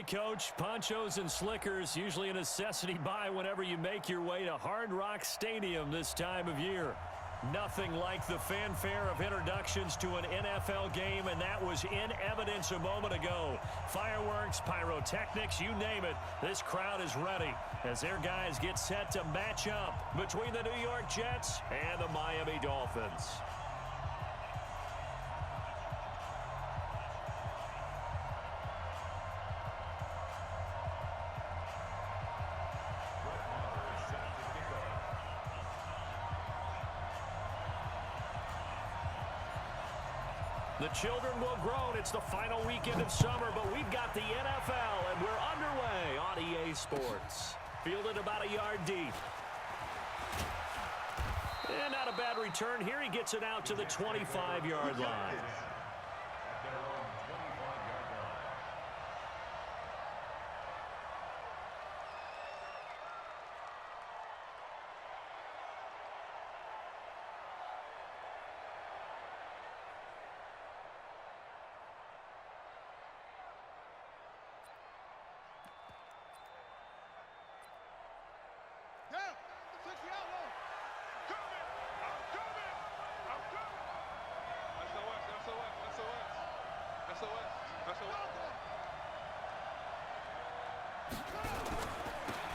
Coach. Ponchos and slickers, usually a necessity buy whenever you make your way to Hard Rock Stadium this time of year. Nothing like the fanfare of introductions to an NFL game, and that was in evidence a moment ago. Fireworks, pyrotechnics, you name it. This crowd is ready as their guys get set to match up between the New York Jets and the Miami Dolphins. The children will groan. It's the final weekend of summer, but we've got the NFL, and we're underway on EA Sports. Fielded about a yard deep. And not a bad return. Here he gets it out to the 25-yard line.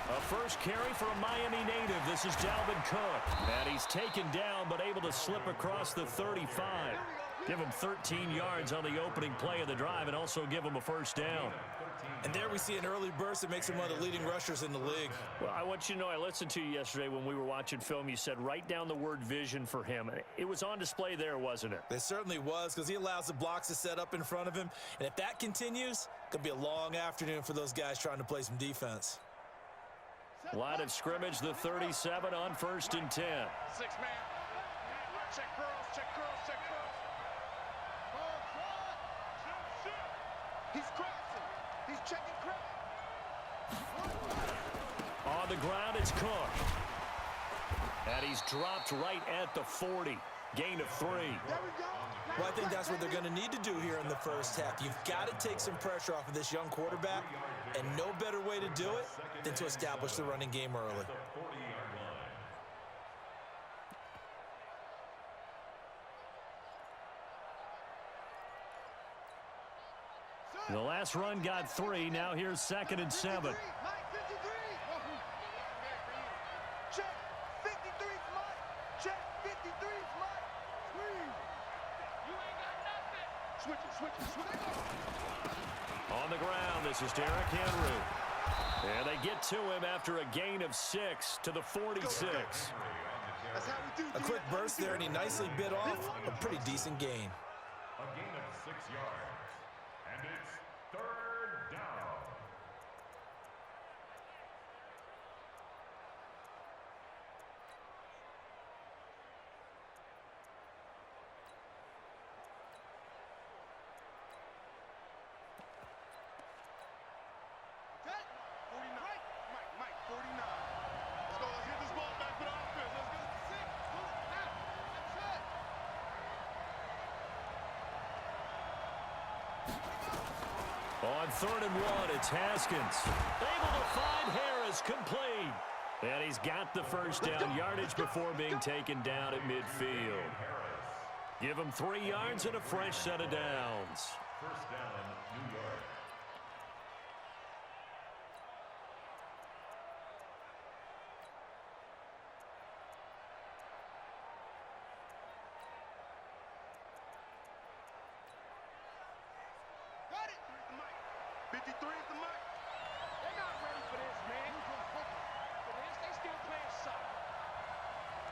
A first carry for a Miami native. This is Dalvin Cook. And he's taken down but able to slip across the 35. Give him 13 yards on the opening play of the drive and also give him a first down. And there we see an early burst that makes him one of the leading rushers in the league. Well, I want you to know, I listened to you yesterday when we were watching film. You said write down the word vision for him. It was on display there, wasn't it? It certainly was, because he allows the blocks to set up in front of him. And if that continues, it could be a long afternoon for those guys trying to play some defense. Line of scrimmage, the 37 on 1st and 10. 6-man. Check girls, check girls, check girls. He's crossing. He's checking crap. On the ground, it's Cook. And he's dropped right at the 40. Gain of 3. There we go. Well, I think that's what they're going to need to do here in the first half. You've got to take some pressure off of this young quarterback, and no better way to do it than to establish the running game early. The last run got 3. Now here's 2nd and 7. Check 53's Mike. Check 53's Mike. You ain't got nothing. Switch it. On the ground, this is Derrick Henry. And they get to him after a gain of 6 to the 46. That's how we do. A quick burst there, and he nicely bit off a pretty decent gain. A gain of 6 yards. And it's 3rd down. Mike, 49. Let's go. Let's get this ball back to the offense. Let's go. 6. On 3rd and 1, it's Haskins. Able to find Harris, complete. And he's got the first down yardage before being taken down at midfield. Give him 3 yards and a fresh set of downs. First down, New York. Got it. 53 is the mic. They're not ready for this, man. For this, they still playing soccer.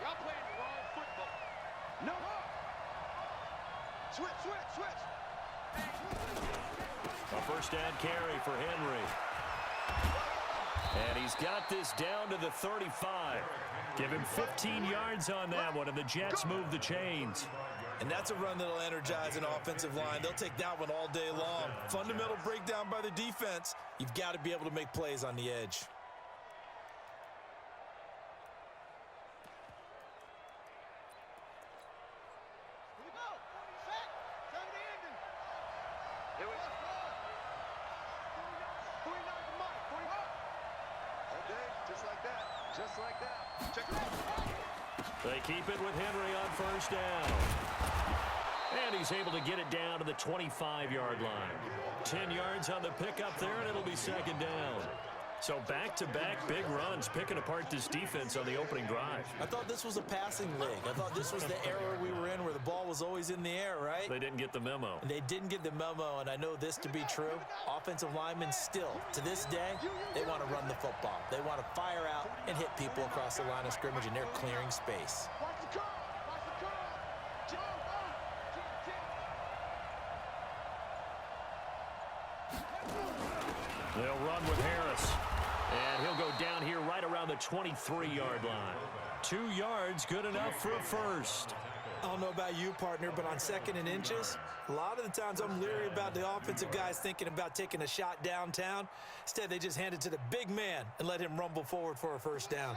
Y'all playing the wrong football. No. Switch. A first down carry for Henry. And he's got this down to the 35. Give him 15 yards on that one, and the Jets move the chains. And that's a run that'll energize an offensive line. They'll take that one all day long. Fundamental breakdown by the defense. You've got to be able to make plays on the edge. Here we go. Set. Turn the ending. Here we go. Just like that. Check it out. They keep it with Henry on first down. And he's able to get it down to the 25-yard line. 10 yards on the pickup there, and it'll be second down. So back-to-back big runs, picking apart this defense on the opening drive. I thought this was a passing league. I thought this was the era we were in where the ball was always in the air, right? They didn't get the memo. And they didn't get the memo, and I know this to be true. Offensive linemen still, to this day, they want to run the football. They want to fire out and hit people across the line of scrimmage, and they're clearing space. Watch the curl. Watch the curl. Jump up. They'll run with Harris. And he'll go down here right around the 23-yard line. 2 yards, good enough for a first. I don't know about you, partner, but on second and inches, a lot of the times I'm leery about the offensive guys thinking about taking a shot downtown. Instead, they just hand it to the big man and let him rumble forward for a first down.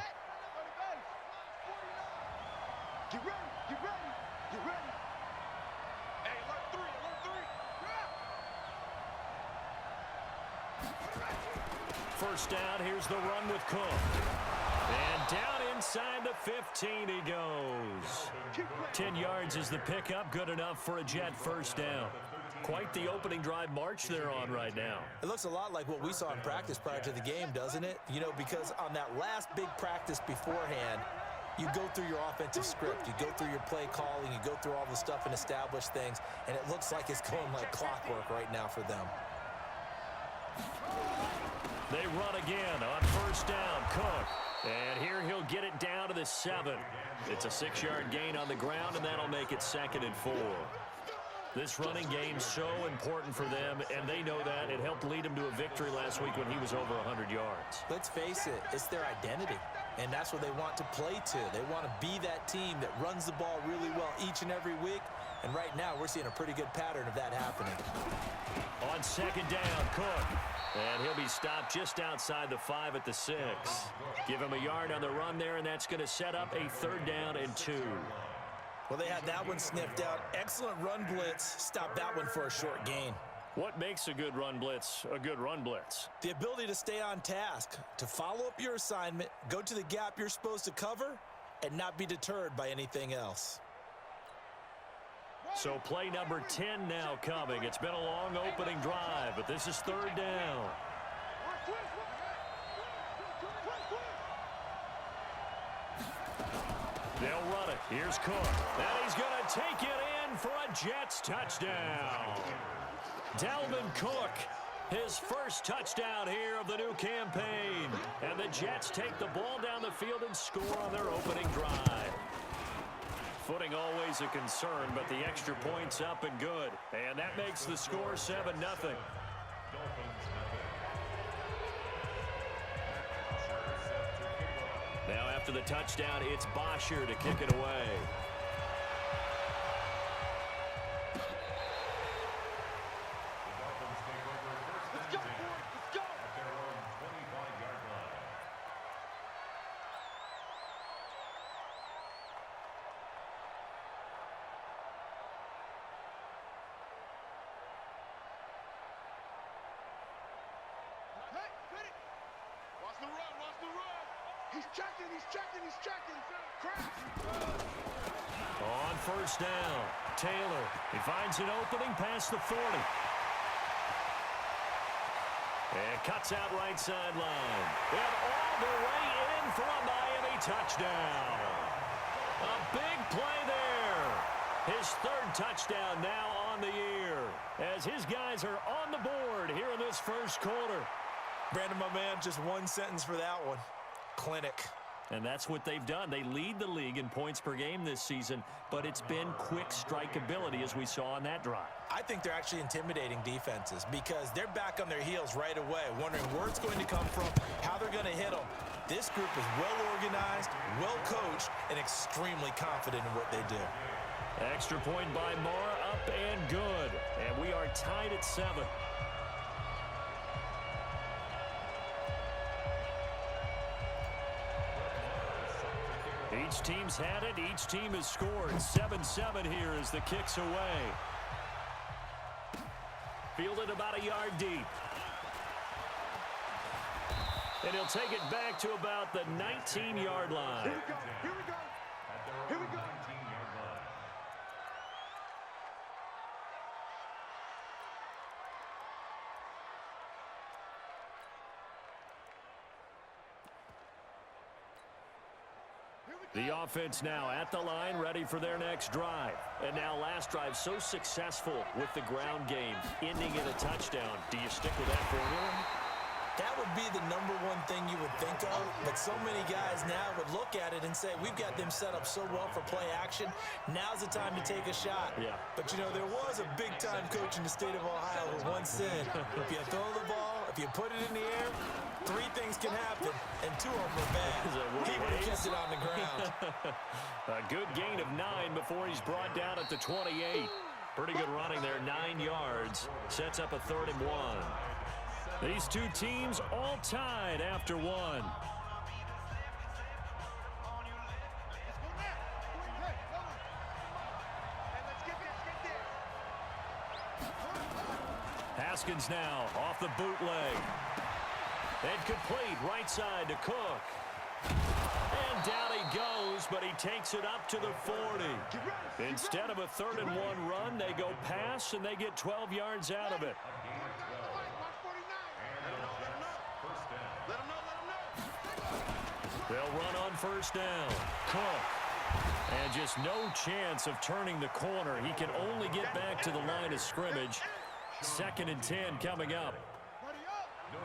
Get ready. Get ready. Get ready. Hey, alert three. Alert three. First down, here's the run with Cook. And down inside the 15 he goes. 10 yards is the pickup, good enough for a Jet first down. Quite the opening drive march they're on right now. It looks a lot like what we saw in practice prior to the game, doesn't it? You know, because on that last big practice beforehand, you go through your offensive script, you go through your play calling, you go through all the stuff and establish things, and it looks like it's going like clockwork right now for them. They run again on first down, Cook. And here he'll get it down to the 7. It's a 6-yard gain on the ground, and that'll make it 2nd and 4. This running game's so important for them, and they know that. It helped lead them to a victory last week when he was over 100 yards. Let's face it, it's their identity, and that's what they want to play to. They want to be that team that runs the ball really well each and every week, and right now we're seeing a pretty good pattern of that happening. On second down, Cook. And he'll be stopped just outside the 5 at the 6. Give him a yard on the run there, and that's going to set up a 3rd down and 2. Well, they had that one sniffed out. Excellent run blitz. Stop that one for a short gain. What makes a good run blitz a good run blitz? The ability to stay on task, to follow up your assignment, go to the gap you're supposed to cover, and not be deterred by anything else. So play number 10 now coming. It's been a long opening drive, but this is 3rd down. They'll run it. Here's Cook. And he's going to take it in for a Jets touchdown. Dalvin Cook, his first touchdown here of the new campaign. And the Jets take the ball down the field and score on their opening drive. Footing always a concern, but the extra point's up and good. And that makes the score 7-0. Now after the touchdown, it's Bosher to kick it away. Let's go, boys. Let's go. Watch the run, watch the run. He's checking, he's checking, he's checking. Crash. On first down, Taylor. He finds an opening past the 40. And cuts out right sideline. And all the way in for a Miami touchdown. A big play there. His 3rd touchdown now on the year, as his guys are on the board here in this first quarter. Brandon, my man, just one sentence for that one. Clinic. And that's what they've done. They lead the league in points per game this season, but it's been quick strike ability as we saw on that drive. I think they're actually intimidating defenses because they're back on their heels right away, wondering where it's going to come from, how they're going to hit them. This group is well organized, well coached, and extremely confident in what they do. Extra point by Mara, up and good. And we are tied at 7. Each team's had it. Each team has scored. 7-7 here as the kick's away. Fielded about a yard deep. And he'll take it back to about the 19-yard line. Here we go. Here we go. Here we go. The offense now at the line, ready for their next drive. And now last drive so successful with the ground game, ending in a touchdown. Do you stick with that formula? That would be the #1 thing you would think of, but so many guys now would look at it and say, we've got them set up so well for play action. Now's the time to take a shot. Yeah. But, you know, there was a big-time coach in the state of Ohio who once said, if you throw the ball, if you put it in the air, 3 things can happen, and 2 of them are bad. He would have kept it on the ground. A good gain of 9 before he's brought down at the 28. Pretty good running there, 9 yards. Sets up a 3rd and 1. These two teams all tied after 1. Haskins now off the bootleg. And complete right side to Cook. And down he goes, but he takes it up to the 40. Instead of a 3rd and 1 run, they go pass, and they get 12 yards out of it. They'll run on 1st down. Cook. And just no chance of turning the corner. He can only get back to the line of scrimmage. 2nd and 10 coming up.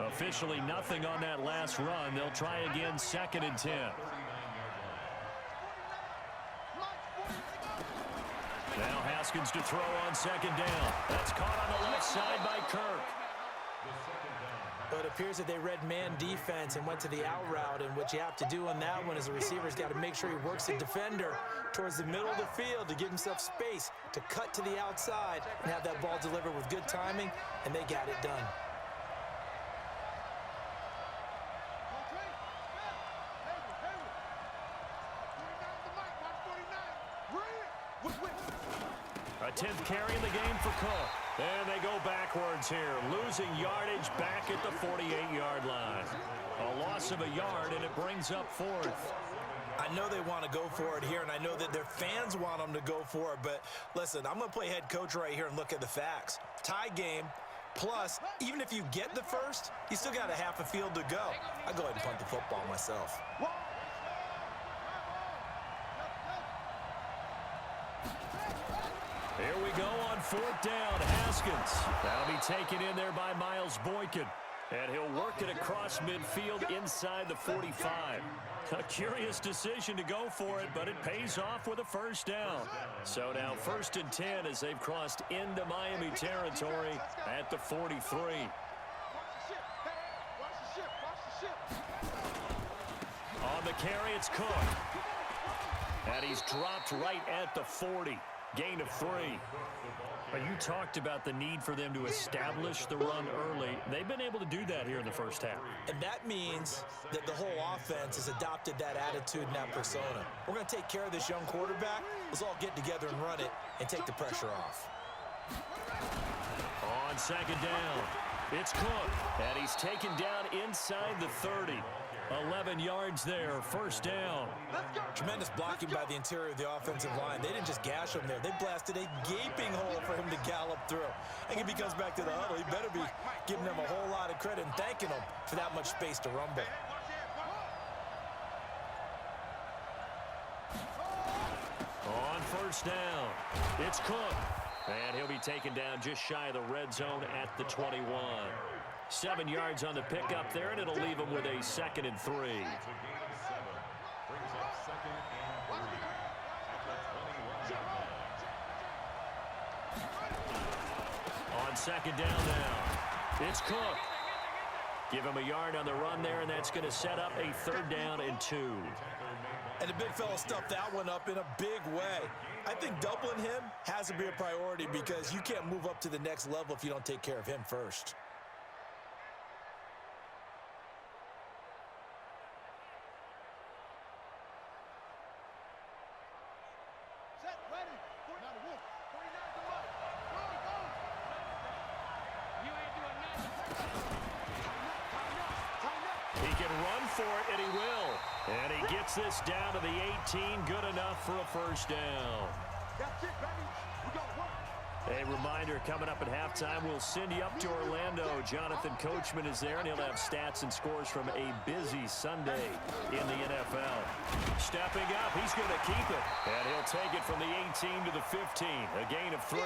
Officially nothing on that last run. They'll try again, 2nd and 10. Now Haskins to throw on 2nd down. That's caught on the left side by Kirk. But it appears that they read man defense and went to the out route, and what you have to do on that one is the receiver's got to make sure he works the defender towards the middle of the field to give himself space to cut to the outside and have that ball delivered with good timing, and they got it done. A 10th carry in the game for Cook. And they go backwards here, losing yardage back at the 48-yard line. A loss of a yard, and it brings up 4th. I know they want to go for it here, and I know that their fans want them to go for it, but listen, I'm going to play head coach right here and look at the facts. Tie game, plus, even if you get the first, you still got a half a field to go. I'll go ahead and punt the football myself. Here we go on 4th down. Haskins. That'll be taken in there by Miles Boykin. And he'll work it across midfield inside the 45. A curious decision to go for it, but it pays off with a 1st down. So now 1st and 10 as they've crossed into Miami territory at the 43. On the carry, it's Cook. And he's dropped right at the 40. Gain of 3. You talked about the need for them to establish the run early. They've been able to do that here in the 1st half. And that means that the whole offense has adopted that attitude and that persona. We're going to take care of this young quarterback. Let's all get together and run it and take the pressure off. On 2nd down, it's Cook. And he's taken down inside the 30. 11 yards there, 1st down. Tremendous blocking by the interior of the offensive line. They didn't just gash him there. They blasted a gaping hole for him to gallop through. I think if he comes back to the huddle, he better be giving them a whole lot of credit and thanking them for that much space to rumble. On 1st down, it's Cook. And he'll be taken down just shy of the red zone at the 21. 7 yards on the pickup there, and it'll leave him with a 2nd and 3. On 2nd down now, it's Cook. Give him a yard on the run there, and that's going to set up a 3rd down and 2. And the big fella stuffed that one up in a big way. I think doubling him has to be a priority because you can't move up to the next level if you don't take care of him first. He can run for it, and he will. And he gets this down to the 18. Good enough for a first down. That's it, baby. We got to work. A reminder, coming up at halftime, we'll send you up to Orlando. Jonathan Coachman is there, and he'll have stats and scores from a busy Sunday in the NFL. Stepping up, he's going to keep it. And he'll take it from the 18 to the 15, a gain of 3.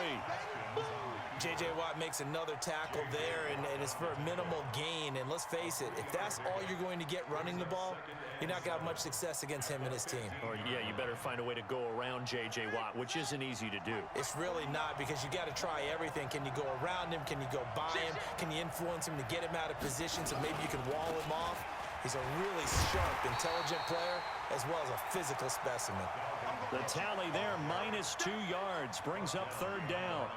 J.J. Watt makes another tackle there, and it's for a minimal gain. And let's face it, if that's all you're going to get running the ball, you're not going to have much success against him and his team. Or, yeah, you better find a way to go around J.J. Watt, which isn't easy to do. It's really not, because you got to try everything. Can you go around him? Can you go by him? Can you influence him to get him out of position so maybe you can wall him off? He's a really sharp, intelligent player, as well as a physical specimen. The tally there, -2 yards, brings up third down.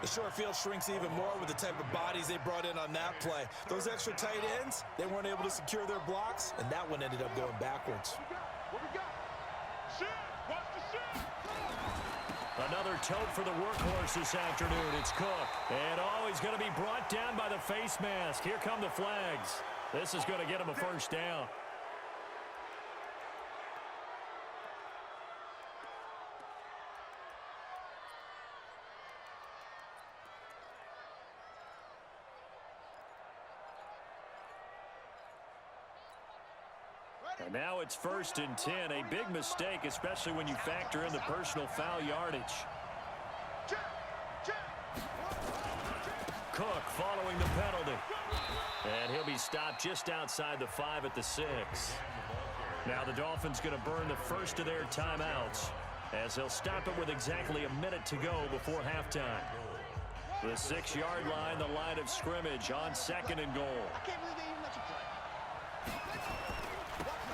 The short field shrinks even more with the type of bodies they brought in on that play. Those extra tight ends, they weren't able to secure their blocks, and that one ended up going backwards. What we got? Shit! Watch the shit! Another tote for the workhorse this afternoon. It's Cook. And, oh, he's going to be brought down by the face mask. Here come the flags. This is going to get him a first down. And now it's 1st and 10. A big mistake, especially when you factor in the personal foul yardage. Cook following the penalty. And he'll be stopped just outside the 5 at the 6. Now the Dolphins going to burn the first of their timeouts, as they'll stop it with exactly a minute to go before halftime. The 6-yard line, the line of scrimmage on 2nd and goal. I can't believe they even let you play.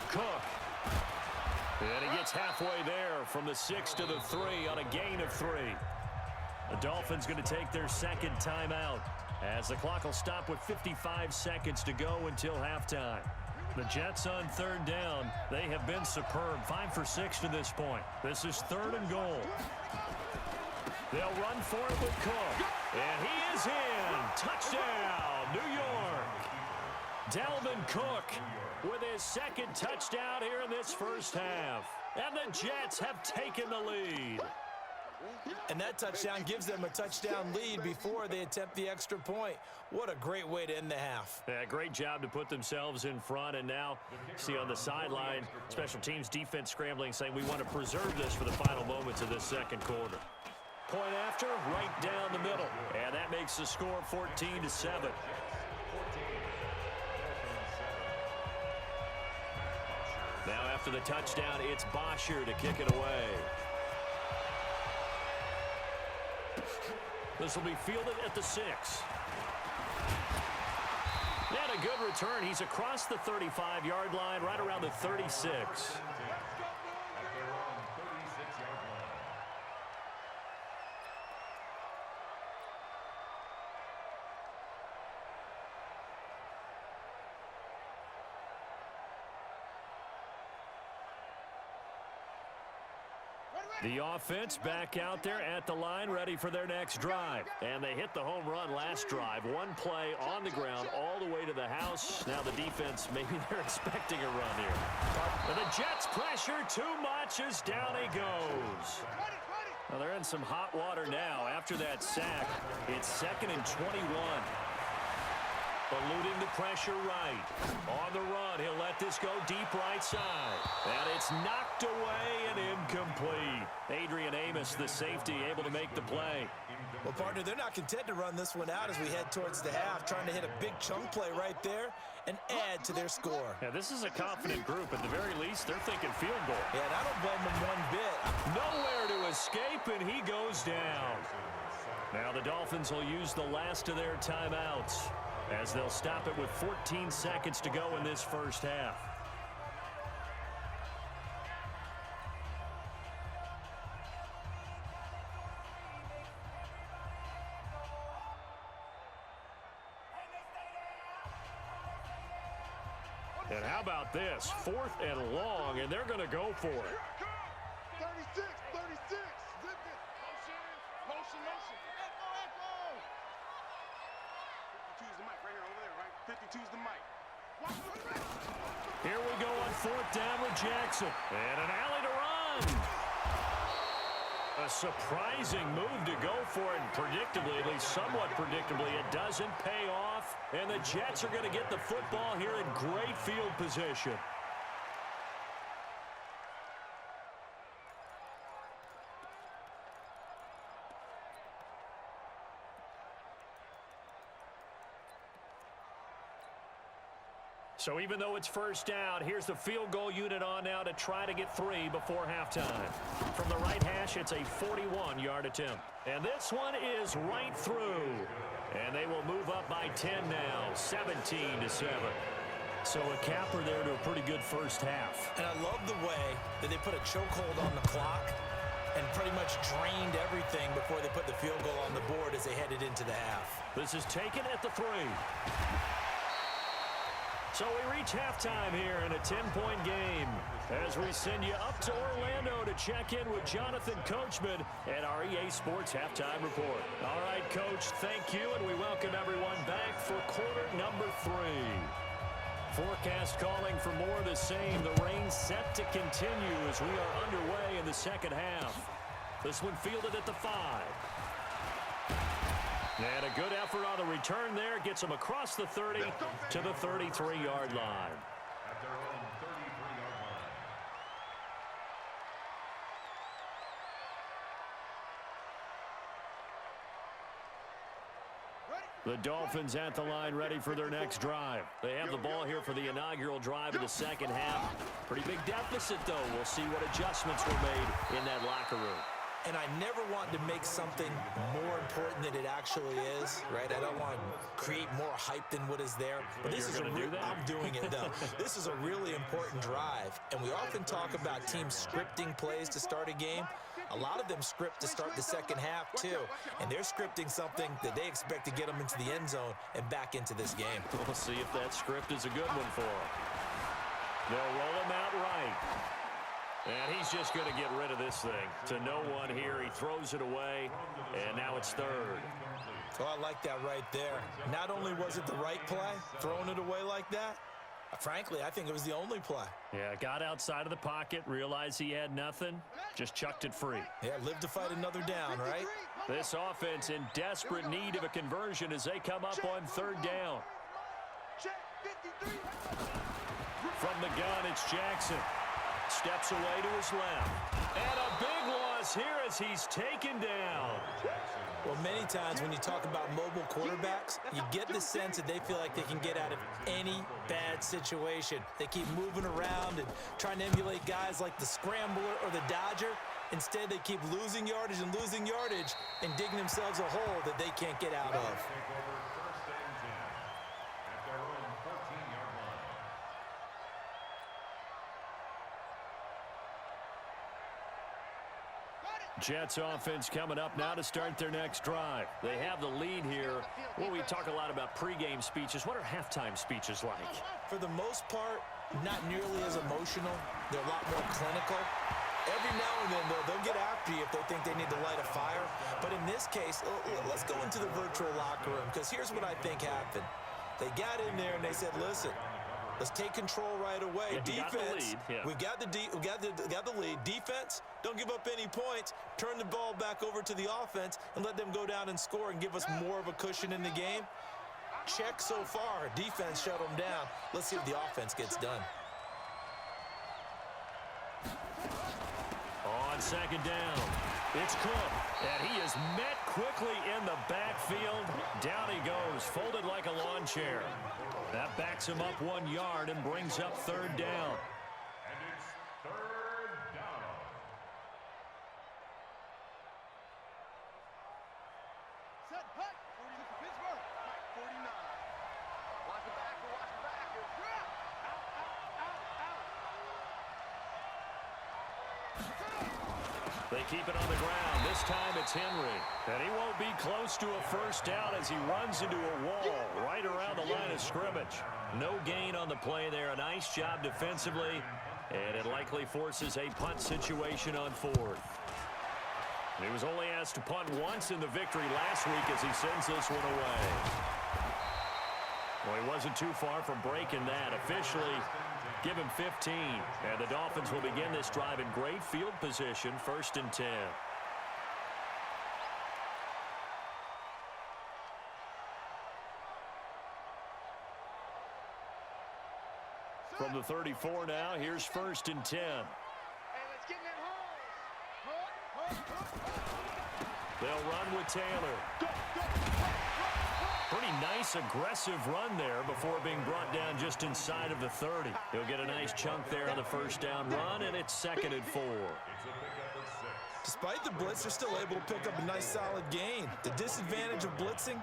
Cook. And he gets halfway there from the 6 to the 3 on a gain of 3. The Dolphins going to take their second timeout, as the clock will stop with 55 seconds to go until halftime. The Jets on third down. They have been superb. 5 for 6 to this point. This is 3rd and goal. They'll run for it with Cook. And he is in. Touchdown, New York. Dalvin Cook with his second touchdown here in this first half. And the Jets have taken the lead. And that touchdown gives them a touchdown lead before they attempt the extra point. What a great way to end the half. Yeah, great job to put themselves in front. And now, see on the sideline, special teams defense scrambling, saying we want to preserve this for the final moments of this second quarter. Point after, right down the middle. And that makes the score 14-7. Now after the touchdown, it's Bosher to kick it away. This will be fielded at the 6. And a good return. He's across the 35-yard line, right around the 36. The offense back out there at the line, ready for their next drive. And they hit the home run last drive. One play on the ground all the way to the house. Now the defense, maybe they're expecting a run here. And the Jets pressure too much as down he goes. Well, they're in some hot water now. After that sack, it's 2nd and 21. Eluding the pressure right. On the run, he'll let this go deep right side. And it's knocked away and incomplete. Adrian Amos, the safety, able to make the play. Well, partner, they're not content to run this one out as we head towards the half, trying to hit a big chunk play right there and add to their score. Yeah, this is a confident group. At the very least, they're thinking field goal. Yeah, and I don't blame them one bit. Nowhere to escape, and he goes down. Now the Dolphins will use the last of their timeouts, as they'll stop it with 14 seconds to go in this first half. And how about this? 4th and long, and they're going to go for it. 36, 36. Zip it. Motion, motion. Echo. 52's the mic right here over there, right? 52's the mic. Watch the fourth down with Jackson. And an alley to run. A surprising move to go for it. Predictably, at least somewhat predictably, it doesn't pay off. And the Jets are going to get the football here in great field position. So even though it's first down, here's the field goal unit on now to try to get 3 before halftime. From the right hash, it's a 41-yard attempt. And this one is right through. And they will move up by 10 now, 17-7. So a capper there to a pretty good first half. And I love the way that they put a chokehold on the clock and pretty much drained everything before they put the field goal on the board as they headed into the half. This is taken at the 3. So we reach halftime here in a 10-point game as we send you up to Orlando to check in with Jonathan Coachman at our EA Sports Halftime Report. All right, Coach, thank you, and we welcome everyone back for quarter number 3. Forecast calling for more of the same. The rain set to continue as we are underway in the second half. This one fielded at the 5. And a good effort on the return there. Gets them across the 30 to the 33-yard line. At their own 33-yard line. The Dolphins at the line ready for their next drive. They have the ball here for the inaugural drive of the second half. Pretty big deficit, though. We'll see what adjustments were made in that locker room. And I never want to make something more important than it actually is, right? I don't want to create more hype than what is there. But this is a real, I'm doing it, though. This is a really important drive. And we often talk about teams scripting plays to start a game. A lot of them script to start the second half, too. And they're scripting something that they expect to get them into the end zone and back into this game. We'll see if that script is a good one for them. They'll roll him out right. And he's just going to get rid of this thing to no one here. He throws it away, and now it's third. Oh, I like that right there. Not only was it the right play, throwing it away like that, frankly, I think it was the only play. Yeah, got outside of the pocket, realized he had nothing, just chucked it free. Yeah, live to fight another down, right? This offense in desperate need of a conversion as they come up on third down. From the gun, it's Jackson. Steps away to his left. And a big loss here as he's taken down. Well, many times when you talk about mobile quarterbacks, you get the sense that they feel like they can get out of any bad situation. They keep moving around and trying to emulate guys like the Scrambler or the Dodger. Instead, they keep losing yardage and digging themselves a hole that they can't get out of. Jets offense coming up now to start their next drive. They have the lead here. Well, we talk a lot about pregame speeches. What are halftime speeches like? For the most part, not nearly as emotional. They're a lot more clinical. Every now and then, though, they'll get after you if they think they need to light a fire. But in this case, let's go into the virtual locker room, because here's what I think happened. They got in there and they said, listen, let's take control right away. Yeah, defense, yeah. we've got the lead. Defense, don't give up any points. Turn the ball back over to the offense and let them go down and score and give us more of a cushion in the game. Check so far. Defense shut them down. Let's see if the offense gets done. On second down, it's Cook, and he is met quickly in the backfield. Down he goes, folded like a lawn chair. That backs him up 1 yard and brings up third down. And it's third down. Set, hut. 40 to Pittsburgh. 49. Watch the back, watch the back. Drop. Out. They keep it on the ground. This time it's Henry. And he won't be close to a first down as he runs into a wall right around the line of scrimmage. No gain on the play there. A nice job defensively. And it likely forces a punt situation on fourth. He was only asked to punt once in the victory last week as he sends this one away. Well, he wasn't too far from breaking that. Officially, Give him 15. And the Dolphins will begin this drive in great field position, 1st and 10. From the 34 now, here's 1st and 10. Hey, let's get in that hole. They'll run with Taylor. Pretty nice, aggressive run there before being brought down just inside of the 30. He'll get a nice chunk there on the 1st down run, and it's 2nd and 4. Despite the blitz, they're still able to pick up a nice, solid gain. The disadvantage of blitzing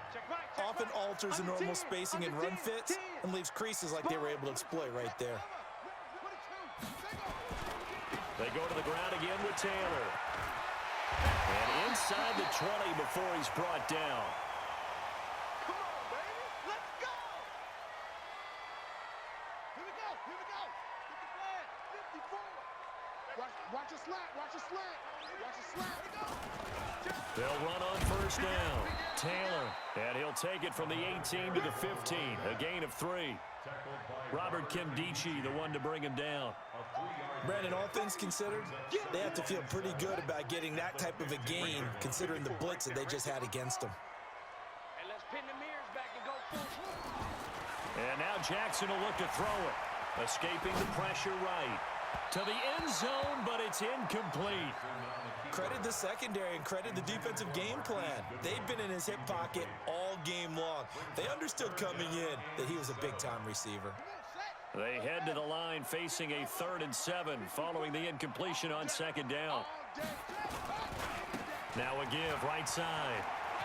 often alters the normal spacing and run fits and leaves creases like they were able to exploit right there. They go to the ground again with Taylor. And inside the 20 before he's brought down. Come on, baby. Let's go. Here we go. Here we go. Get the flag. 54. Watch a slant. Watch a slant. Watch a slant. They'll run on 1st down. Taylor. And he'll take it from the 18 to the 15. A gain of 3. Robert Kimdichie, the one to bring him down. Brandon, all things considered, they have to feel pretty good about getting that type of a gain, considering the blitz that they just had against them. And let's pin the mirrors back and go full. And now Jackson will look to throw it. Escaping the pressure right. To the end zone, but it's incomplete. Credit the secondary and credit the defensive game plan. They've been in his hip pocket all game long. They understood coming in that he was a big-time receiver. They head to the line facing a 3rd and 7 following the incompletion on 2nd down. Now a give right side.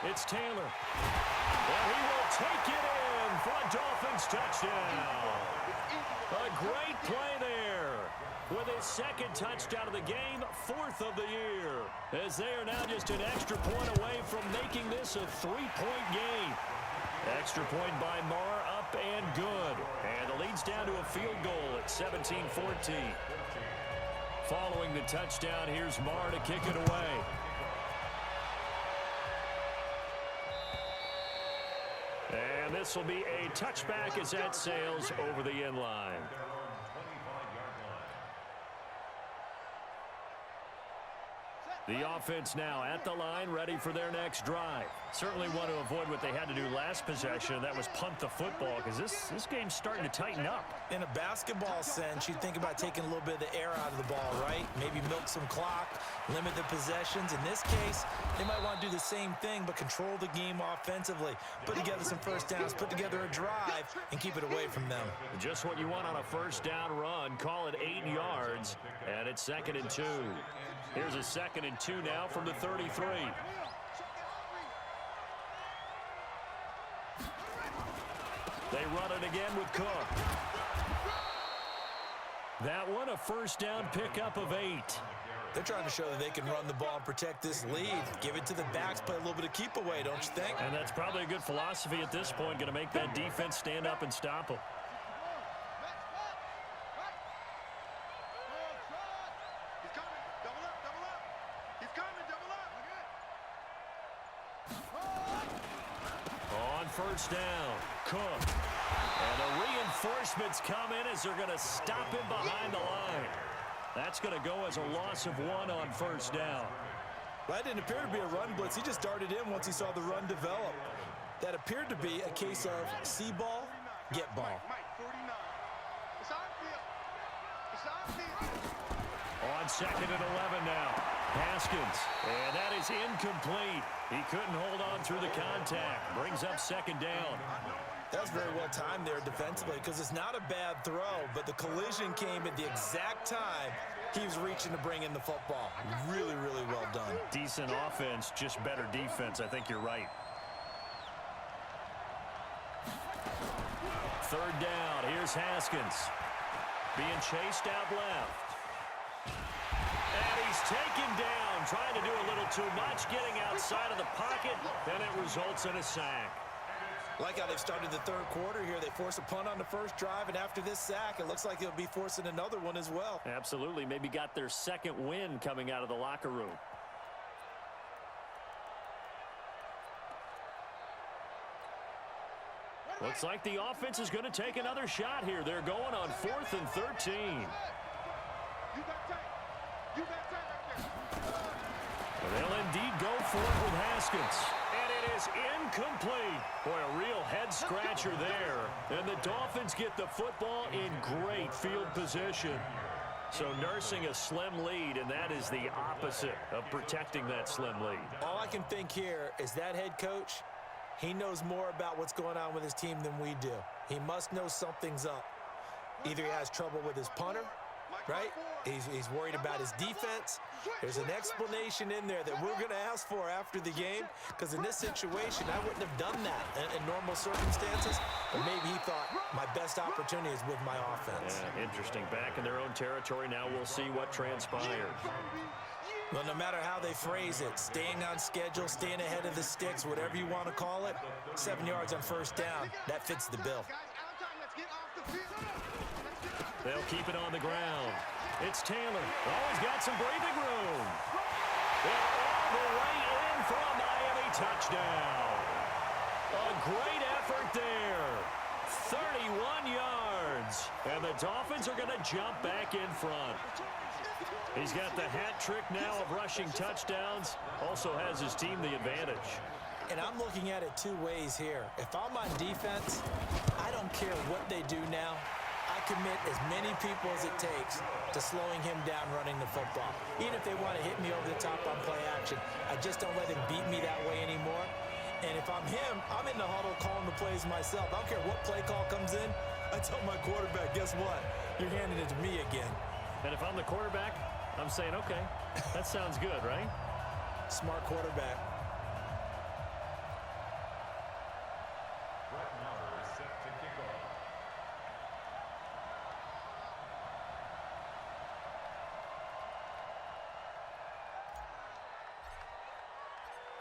It's Taylor. Well, he will take it in for a Dolphins touchdown. A great play there. With his 2nd touchdown of the game, 4th of the year. As they are now just an extra point away from making this a 3-point game. Extra point by Marr, up and good. And the lead's down to a field goal at 17-14. Following the touchdown, here's Marr to kick it away. And this will be a touchback as that sails over the end line. The offense now at the line, ready for their next drive. Certainly want to avoid what they had to do last possession, and that was punt the football, because this game's starting to tighten up. In a basketball sense, you think about taking a little bit of the air out of the ball, right? Maybe milk some clock, limit the possessions. In this case, they might want to do the same thing, but control the game offensively. Put together some 1st downs, put together a drive, and keep it away from them. Just what you want on a 1st down run. Call it 8 yards, and it's 2nd and 2. Here's a 2nd and 2 now from the 33. They run it again with Cook. That one, a 1st down pickup of 8. They're trying to show that they can run the ball and protect this lead. Give it to the backs, play a little bit of keep away, don't you think? And that's probably a good philosophy at this point, going to make that defense stand up and stop them. On 1st down, Cook. And the reinforcements come in as they're going to stop him behind the line. That's going to go as a loss of 1 on 1st down. Well, that didn't appear to be a run blitz. He just darted in once he saw the run develop. That appeared to be a case of see ball, get ball. On 2nd and 11 now. Haskins. And that is incomplete. He couldn't hold on through the contact. Brings up 2nd down. That was very well timed there defensively, because it's not a bad throw, but the collision came at the exact time he was reaching to bring in the football. Really, really well done. Decent offense, just better defense. I think you're right. 3rd down. Here's Haskins. Being chased out left. And he's taken down, trying to do a little too much, getting outside of the pocket, and it results in a sack. Like how they've started the 3rd quarter here. They force a punt on the 1st drive, and after this sack, it looks like they'll be forcing another one as well. Absolutely. Maybe got their 2nd win coming out of the locker room. Looks like the offense is going to take another shot here. They're going on 4th and 13. They'll indeed go for it with Haskins. And it is incomplete. Boy, a real head-scratcher there. And the Dolphins get the football in great field position. So nursing a slim lead, and that is the opposite of protecting that slim lead. All I can think here is that head coach, he knows more about what's going on with his team than we do. He must know something's up. Either he has trouble with his punter, right? He's worried about his defense. There's an explanation in there that we're going to ask for after the game, because in this situation, I wouldn't have done that in normal circumstances. But maybe he thought my best opportunity is with my offense. Yeah, interesting. Back in their own territory. Now we'll see what transpires. Well, no matter how they phrase it, staying on schedule, staying ahead of the sticks, whatever you want to call it, 7 yards on first down, that fits the bill. They'll keep it on the ground. It's Taylor. Oh, he's got some breathing room. And all the way in for a Miami touchdown. A great effort there. 31 yards. And the Dolphins are going to jump back in front. He's got the hat trick now of rushing touchdowns. Also has his team the advantage. And I'm looking at it two ways here. If I'm on defense, I don't care what they do now. I commit as many people as it takes to slowing him down running the football. Even if they want to hit me over the top on play action, I just don't let him beat me that way anymore. And if I'm him, I'm in the huddle calling the plays myself. I don't care what play call comes in. I tell my quarterback, guess what? You're handing it to me again. And if I'm the quarterback, I'm saying, okay, that sounds good, right? Smart quarterback.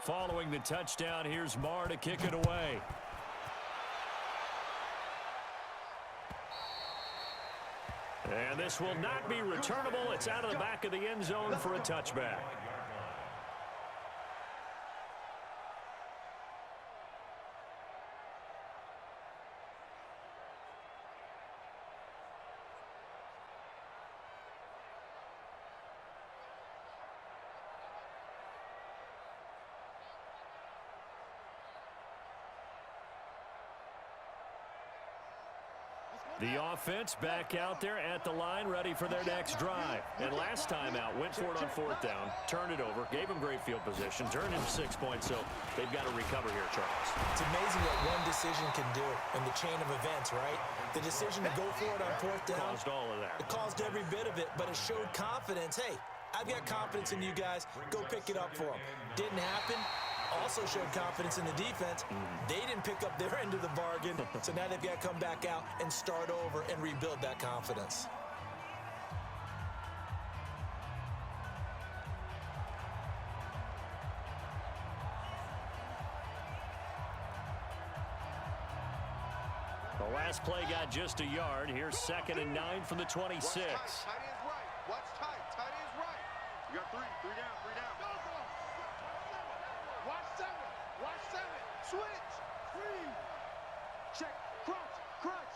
Following the touchdown, here's Marr to kick it away. And this will not be returnable. It's out of the back of the end zone for a touchback. The offense back out there at the line, ready for their next drive. And last time out, went for it on 4th down, turned it over, gave them great field position, turned into 6 points, so they've got to recover here, Charles. It's amazing what one decision can do in the chain of events, right? The decision to go for it on 4th down. Caused all of that. It caused every bit of it, but it showed confidence. Hey, I've got confidence in you guys. Go pick it up for them. Didn't happen. Also showed confidence in the defense. They didn't pick up their end of the bargain, so now they've got to come back out and start over and rebuild that confidence. The last play got just a yard. Here's 2nd and 9 from the 26. Tight end's right. Watch tight. Tight end's right. You got three down. Watch 7. Switch. 3. Check. Crunch.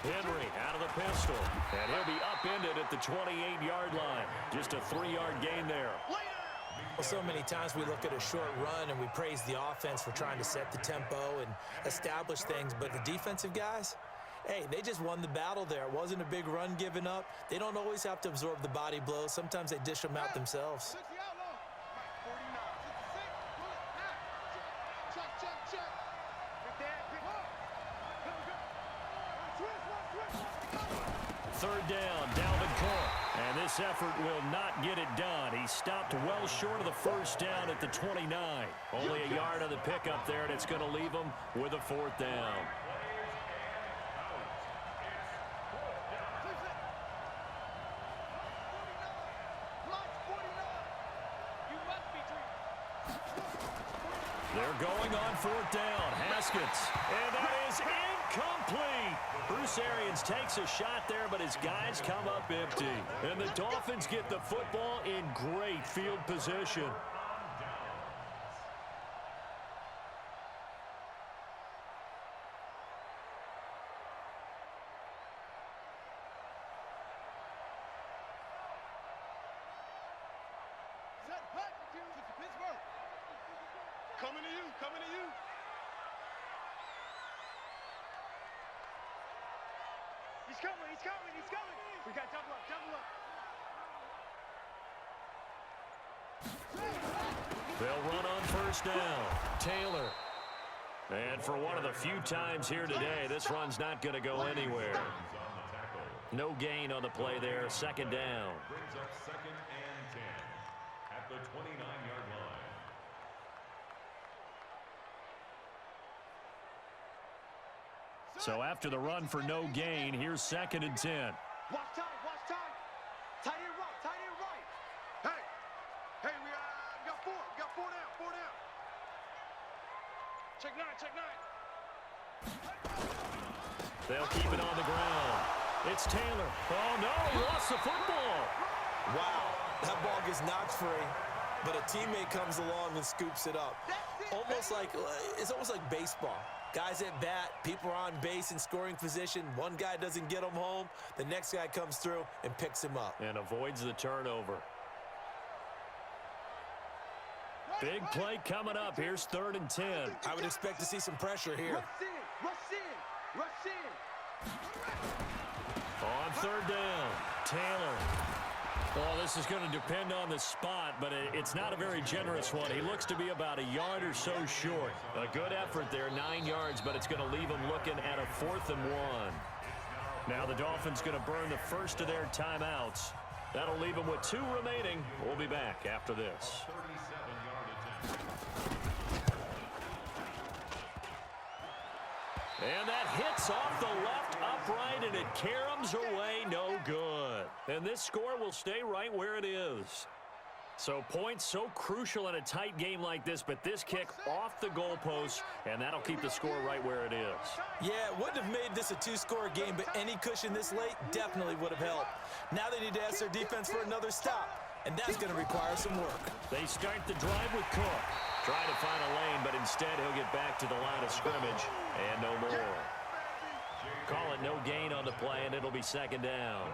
Henry out of the pistol. And he'll be upended at the 28-yard line. Just a 3-yard gain there. Well, so many times we look at a short run and we praise the offense for trying to set the tempo and establish things, but the defensive guys, hey, they just won the battle there. It wasn't a big run given up. They don't always have to absorb the body blows. Sometimes they dish them out themselves. Third down, Dalvin Cook. And this effort will not get it done. He stopped well short of the first down at the 29. Only a yard on the pickup there, and it's going to leave him with a 4th down. They're going on 4th down. Haskins. And that is incomplete. Bruce Arians takes a shot there, but his guys come up empty. And the Dolphins get the football in great field position. Coming to you, coming to you. He's coming, he's coming, he's coming. We got double up, double up. They'll run on first down. Taylor. And for one of the few times here today, this run's not going to go anywhere. No gain on the play there. Second down. Brings up 2nd and 10 at the 29-yard line. So after the run for no gain, here's 2nd and 10. Watch time, watch time. Tight end right, tight end right. Hey, we got four down. Check nine. They'll keep it on the ground. It's Taylor. Oh, no, he lost the football. Wow, that ball gets knocked free, but a teammate comes along and scoops it up. It's almost like baseball. Guys at bat, people are on base in scoring position. One guy doesn't get him home. The next guy comes through and picks him up. And avoids the turnover. Big play coming up. Here's 3rd and 10. I would expect to see some pressure here. Rush in. On 3rd down, Taylor. Well, this is going to depend on the spot, but it's not a very generous one. He looks to be about a yard or so short. A good effort there, 9 yards, but it's going to leave him looking at a 4th and 1. Now the Dolphins going to burn the first of their timeouts. That'll leave them with 2 remaining. We'll be back after this. And that hits off the left upright, and it caroms away no good. And this score will stay right where it is. So points so crucial in a tight game like this, but this kick off the goalpost, and that'll keep the score right where it is. Yeah, it wouldn't have made this a 2-score game, but any cushion this late definitely would have helped. Now they need to ask their defense for another stop, and that's going to require some work. They start the drive with Cook. Trying to find a lane, but instead he'll get back to the line of scrimmage, and no more. Call it no gain on the play, and it'll be 2nd down.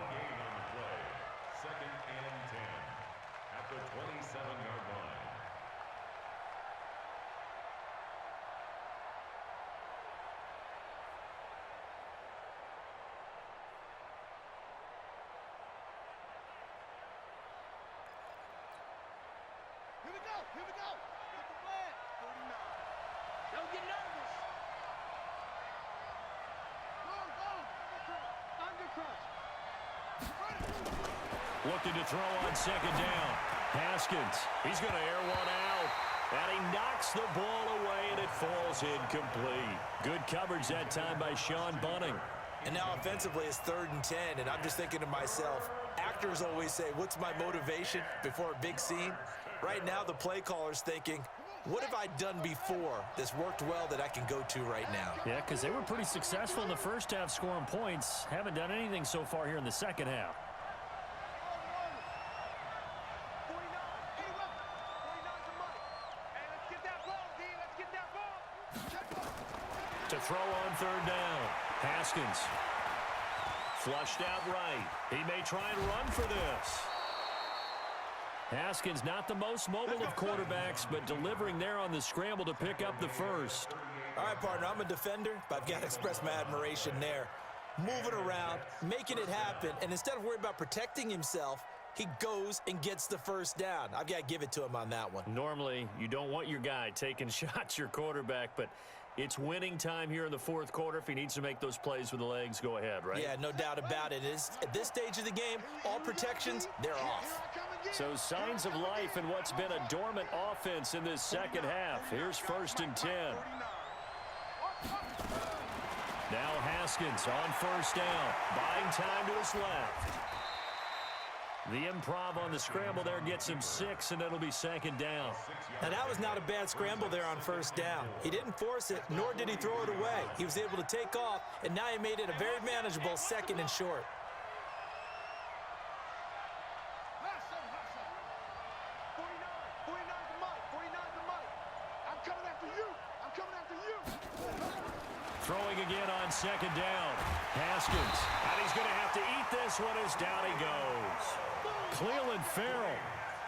2nd and 10 at the 27-yard line. Here we go. Get the flag. 49. Don't get nervous. Go. Under crush. Looking to throw on 2nd down. Haskins, he's going to air one out. And he knocks the ball away, and it falls incomplete. Good coverage that time by Sean Bunting. And now offensively it's 3rd and 10, and I'm just thinking to myself, actors always say, what's my motivation before a big scene? Right now the play caller's thinking, what have I done before that's worked well that I can go to right now? Yeah, because they were pretty successful in the first half scoring points. Haven't done anything so far here in the second half. 49. The money. Hey, let's get that ball, D. Let's get that ball. To throw on 3rd down. Haskins. Flushed out right. He may try and run for this. Haskins not the most mobile of quarterbacks, but delivering there on the scramble to pick up the first. All right, partner, I'm a defender, but I've got to express my admiration there. Moving around, making it happen, and instead of worrying about protecting himself, he goes and gets the first down. I've got to give it to him on that one. Normally, you don't want your guy taking shots, your quarterback, but it's winning time here in the 4th quarter. If he needs to make those plays with the legs, go ahead, right? Yeah, no doubt about it. At this stage of the game, all protections, they're off. So signs of life in what's been a dormant offense in this second half. Here's 1st and 10. Now Haskins on 1st down, buying time to his left. The improv on the scramble there gets him 6, and it'll be 2nd down. Now, that was not a bad scramble there on 1st down. He didn't force it, nor did he throw it away. He was able to take off, and now he made it a very manageable 2nd and short. Throwing again on 2nd down. Haskins, and he's going to have to eat this one as down he goes. Cleveland Farrell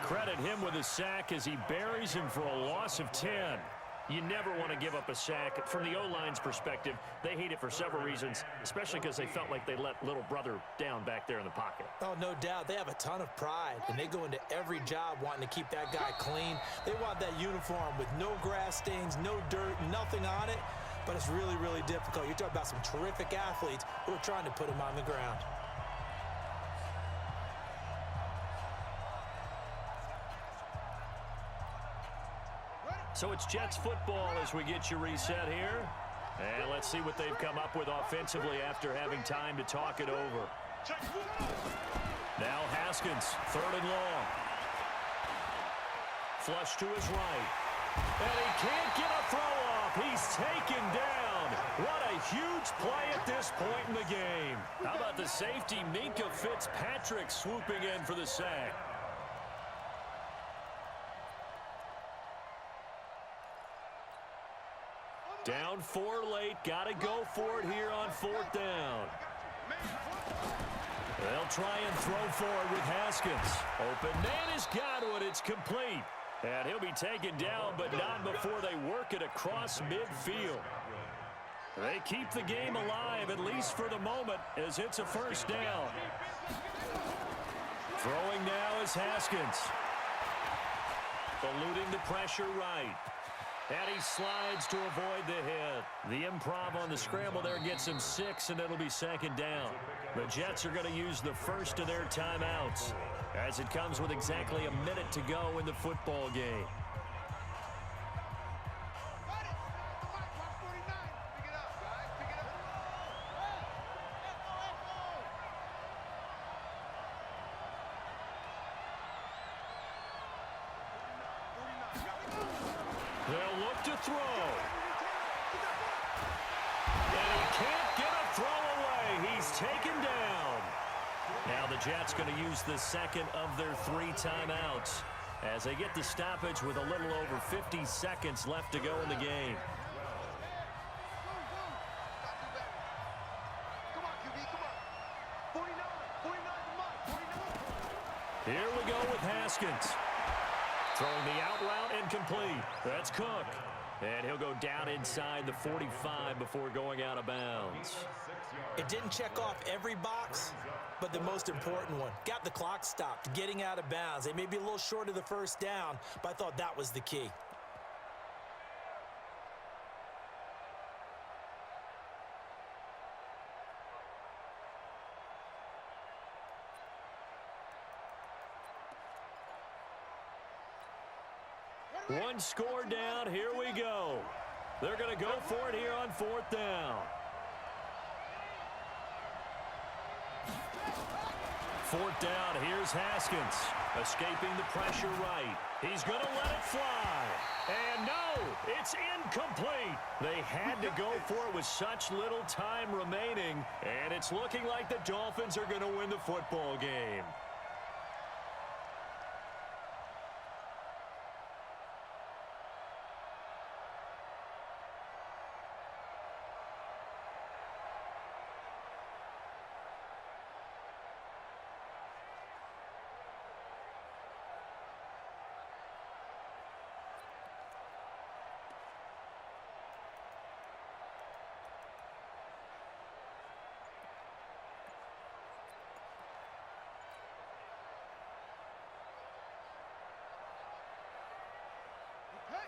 Credit him with a sack as he buries him for a loss of 10. You never want to give up a sack. From the O-line's perspective, they hate it for several reasons, especially because they felt like they let little brother down back there in the pocket. Oh, no doubt. They have a ton of pride, and they go into every job wanting to keep that guy clean. They want that uniform with no grass stains, no dirt, nothing on it, but it's really, really difficult. You're talking about some terrific athletes who are trying to put him on the ground. So it's Jets football as we get you reset here. And let's see what they've come up with offensively after having time to talk it over. Now Haskins, 3rd and long. Flush to his right. And he can't get a throw off. He's taken down. What a huge play at this point in the game. How about the safety, Minkah Fitzpatrick, swooping in for the sack. Down 4 late. Got to go for it here on 4th down. They'll try and throw for it with Haskins. Open man has got it. It's complete. And he'll be taken down, but not before they work it across midfield. They keep the game alive, at least for the moment, as it's a 1st down. Throwing now is Haskins. Eluding the pressure right. And he slides to avoid the hit. The improv on the scramble there gets him 6, and it'll be 2nd down. The Jets are going to use the first of their timeouts, as it comes with exactly a minute to go in the football game. They'll look to throw. And he can't get a throw away. He's taken down. Now the Jets going to use the 2nd of their 3 timeouts as they get the stoppage with a little over 50 seconds left to go in the game. Here we go with Haskins. Throwing the out route incomplete. That's Cook. And he'll go down inside the 45 before going out of bounds. It didn't check off every box, but the most important one. Got the clock stopped, getting out of bounds. They may be a little short of the 1st down, but I thought that was the key. One score down. Here we go. They're going to go for it here on 4th down. 4th down. Here's Haskins. Escaping the pressure right. He's going to let it fly. And no, it's incomplete. They had to go for it with such little time remaining. And it's looking like the Dolphins are going to win the football game.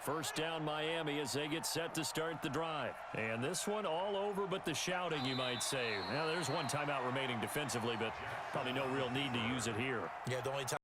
First down Miami as they get set to start the drive. And this one all over but the shouting, you might say. Now there's one timeout remaining defensively, but probably no real need to use it here. Yeah, the only time